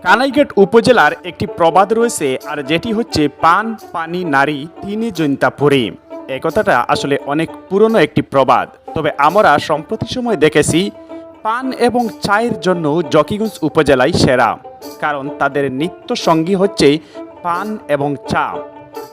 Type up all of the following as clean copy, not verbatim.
কানাইঘাট উপজেলার একটি প্রবাদ রয়েছে, আর যেটি হচ্ছে পান পানি নারী তিনে জৈন্তা পরে। এই কথাটা আসলে অনেক পুরনো একটি প্রবাদ। তবে আমরা সম্প্রতি সময় দেখেছি পান এবং চায়ের জন্য জকিগঞ্জ উপজেলায় সেরা, কারণ তাদের নিত্য সঙ্গী হচ্ছে পান এবং চা।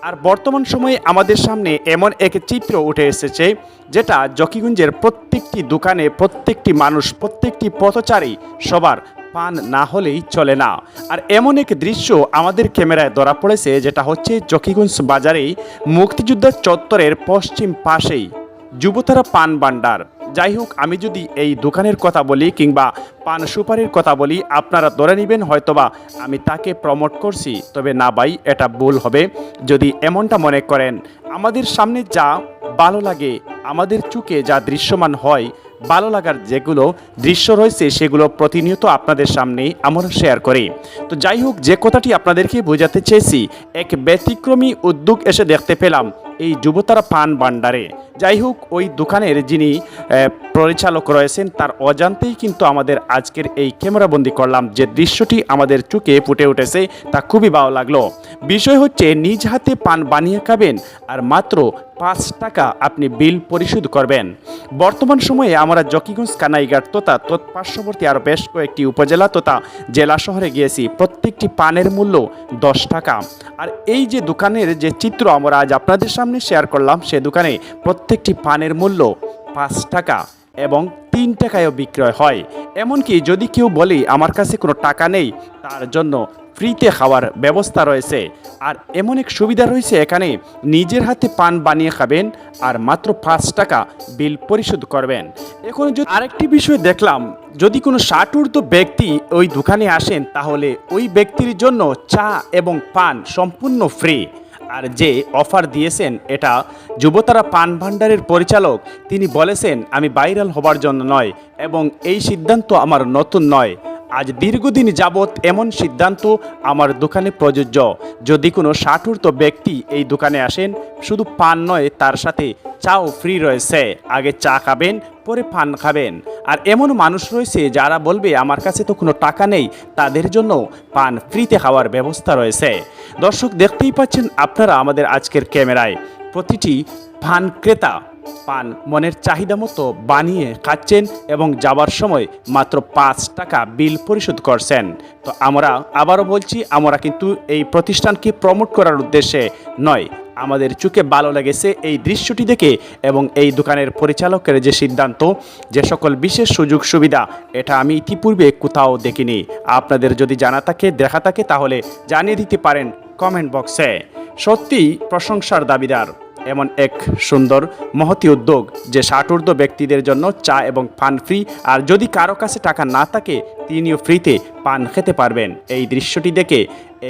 আর বর্তমান সময়ে আমাদের সামনে এমন এক চিত্র উঠে এসেছে, যেটা জকিগঞ্জের প্রত্যেকটি দোকানে, প্রত্যেকটি মানুষ, প্রত্যেকটি পথচারী সবার পান না হলেই চলে না। আর এমন এক দৃশ্য আমাদের ক্যামেরায় ধরা পড়েছে, যেটা হচ্ছে জকিগঞ্জ বাজারেই মুক্তিযোদ্ধা চত্বরের পশ্চিম পাশেই যুবতারা পান ভান্ডার। যাই হোক, আমি যদি এই দোকানের কথা বলি কিংবা পান সুপারির কথা বলি, আপনারা ধরে নেবেন হয়তোবা আমি তাকে প্রমোট করছি। তবে না ভাই, এটা ভুল হবে যদি এমনটা মনে করেন। আমাদের সামনে যা ভালো লাগে, আমাদের চোখে যা দৃশ্যমান হয়, ভালো লাগার যেগুলো দৃশ্য রয়েছে, সেগুলো প্রতিনিয়ত আপনাদের সামনে আমরা শেয়ার করি। তো যাই হোক, যে কথাটি আপনাদেরকে বোঝাতে চেয়েছি, এক ব্যতিক্রমী উদ্যোগ এসে দেখতে পেলাম এই যুবতারা পান ভান্ডারে। যাই হোক, ওই দোকানের যিনি পরিচালক রয়েছেন, তার অজান্তেই কিন্তু আমাদের আজকের এই ক্যামেরাবন্দি করলাম। যে দৃশ্যটি আমাদের চোখে ফুটে উঠেছে তা খুবই ভালো লাগলো। বিষয় হচ্ছে, নিজ হাতে পান বানিয়ে খাবেন আর মাত্র 5 টাকা আপনি বিল পরিশোধ করবেন। বর্তমান সময়ে আমরা জকিগঞ্জ, কানাইঘাট তথা তৎপার্শ্ববর্তী আরও বেশ কয়েকটি উপজেলা তথা জেলা শহরে গিয়েছি। প্রত্যেকটি পানের মূল্য 10 টাকা। আর এই যে দোকানের যে চিত্র আমরা আজ আপনাদের সামনে শেয়ার করলাম, সে দোকানে প্রত্যেকটি পানের মূল্য 5 টাকা এবং 3 টাকায়ও বিক্রয় হয়। এমনকি যদি কেউ বলে আমার কাছে কোনো টাকা নেই, তার জন্য ফ্রিতে খাওয়ার ব্যবস্থা রয়েছে। আর এমন এক সুবিধা রয়েছে এখানে, নিজের হাতে পান বানিয়ে খাবেন আর মাত্র 5 টাকা বিল পরিশোধ করবেন। এখন যদি আরেকটি বিষয় দেখলাম, যদি কোনো 60 ঊর্ধ্ব ব্যক্তি ওই দোকানে আসেন, তাহলে ওই ব্যক্তির জন্য চা এবং পান সম্পূর্ণ ফ্রি। আর যে অফার দিয়েছেন, এটা যুবতারা পান ভান্ডারের পরিচালক তিনি বলেছেন, আমি ভাইরাল হবার জন্য নয় এবং এই সিদ্ধান্ত আমার নতুন নয়। আজ দীর্ঘদিন যাবৎ এমন সিদ্ধান্ত আমার দোকানে প্রযোজ্য। যদি কোনো 60 ঊর্ধ্ব ব্যক্তি এই দোকানে আসেন, শুধু পান নয়, তার সাথে চাও ফ্রি রয়েছে। আগে চা খাবেন, পরে পান খাবেন। আর এমন মানুষ রয়েছে যারা বলবে আমার কাছে তো কোনো টাকা নেই, তাদের জন্য পান ফ্রিতে খাওয়ার ব্যবস্থা রয়েছে। দর্শক, দেখতেই পাচ্ছেন আপনারা আমাদের আজকের ক্যামেরায় প্রতিটি পান ক্রেতা পান মনের চাহিদা মতো বানিয়ে খাচ্ছেন এবং যাবার সময় মাত্র 5 টাকা বিল পরিশোধ করছেন। তো আমরা আবারও বলছি, আমরা কিন্তু এই প্রতিষ্ঠানকে প্রমোট করার উদ্দেশ্যে নয়, আমাদের চোখে ভালো লেগেছে এই দৃশ্যটি দেখে এবং এই দোকানের পরিচালকের যে সিদ্ধান্ত, যে সকল বিশেষ সুযোগ সুবিধা, এটা আমি ইতিপূর্বে কোথাও দেখিনি। আপনাদের যদি জানা থাকে, দেখা থাকে, তাহলে জানিয়ে দিতে পারেন কমেন্ট বক্সে। সত্যিই প্রশংসার দাবিদার এমন এক সুন্দর মহতি উদ্যোগ, যে 60 ঊর্ধ্ব ব্যক্তিদের জন্য চা এবং পান ফ্রি। আর যদি কারো কাছে টাকা না থাকে, তিনিও ফ্রিতে পান খেতে পারবেন। এই দৃশ্যটি দেখে,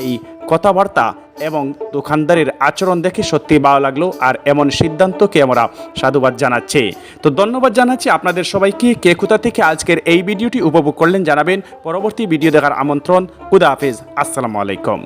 এই কথাবার্তা এবং দোকানদারের আচরণ দেখে সত্যি ভালো লাগলো। আর এমন সিদ্ধান্তকে আমরা সাধুবাদ জানাচ্ছি। তো ধন্যবাদ জানাচ্ছি আপনাদের সবাইকে। কে কোথা থেকে আজকের এই ভিডিওটি উপভোগ করলেন জানাবেন। পরবর্তী ভিডিও দেখার আমন্ত্রণ। খুদা হাফেজ, আসসালামু আলাইকুম।